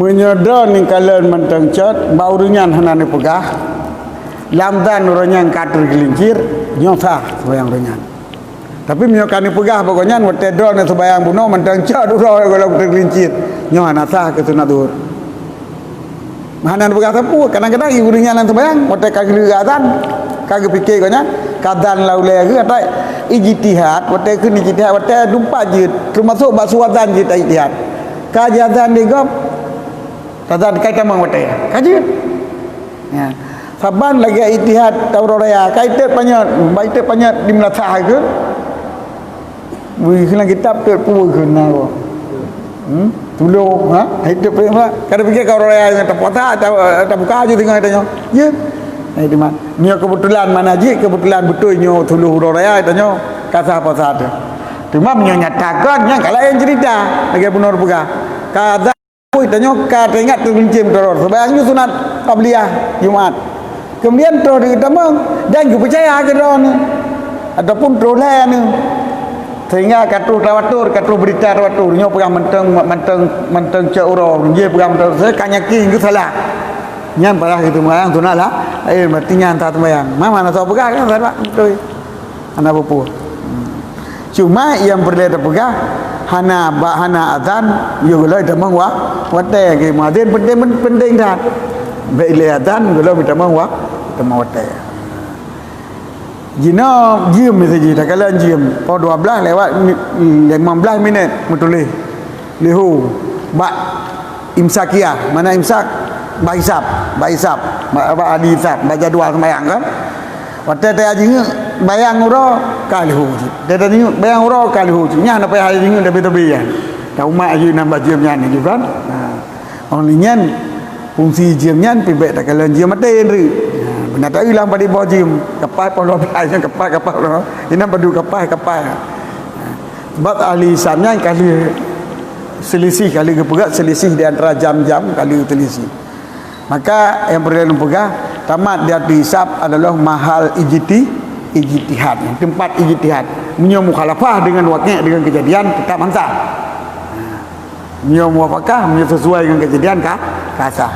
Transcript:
menyedon ni kalian mentang cat bau runyan hanane pegah lamdan runyan kater gelincir nyosa bayang runyan tapi menyokani pegah pokoknya wate don itu bayang buno mentang cat uro kalau gelincir nyoha nasa ke sunat duhur hanan pegah sapu kadang-kadang ibu runyan lan bayang wate kagli azan kagak pikir konya kadan laule ke kata ijtihad wate ke ijtihad wate dumpa je termasuk basuatan je ijtihad kajian digop tazan kaitan mangwate kaji ya saban lagi ijtihad tauro raya kaitan banyak di melatah ke bui kena kitab tu pu kena ko tulu ha hidup prema kada pikir kau raya yang terpotah tak buka aja tengok tanya ye di mana nyo kebetulan mana ji kebetulan betul nyo tulu huru raya tanya kasah apa satu cuma menyatakan yang kalau yang cerita lagi benar buka kada pui tanya ka teringat terlincim teror sebayangnya sunat qabliyah Jumat kemudian terus kita dan juga percaya ke ni ataupun teroleh ni sehingga katu tawatur katu berita tawatur nyo pegang menteng cak urang dia pegang menteng saya kan yakin itu salah nyan parah itu mayang sunat lah matinya entah sembayang mana tahu pegang kan salah betul anak pupu cuma yang berbeda pegang hana azan yo gelo tamang wa wate ke madin penting dah baik azan gelo tamang wa tamang wate jina jiem mesti dah kalau jiem pukul 12 lewat 15 minit mutulih lihu bak imsakiah mana imsak ba hisab ba adi hisab ba jadual sembahyang kan wate teh aji bayang uro kalihu dia tadi bayang uro kalihu nya apa hari ini dah betul ya dah umat aja nambah jamnya ni juga orang linyan fungsi jamnya pibek tak kalau jam mati ni benar tak hilang pada bawah jam kapai polo belanya kapai ini padu kapai sebab ahli samnya kali selisih kali kepegat selisih di antara jam-jam kali selisih maka yang perlu pegang tamat dia dihisab adalah mahal ijtihad tempat ijtihad punya mukhalafah dengan wakil dengan kejadian tetap ansah punya muafakah punya sesuai dengan kejadian kasah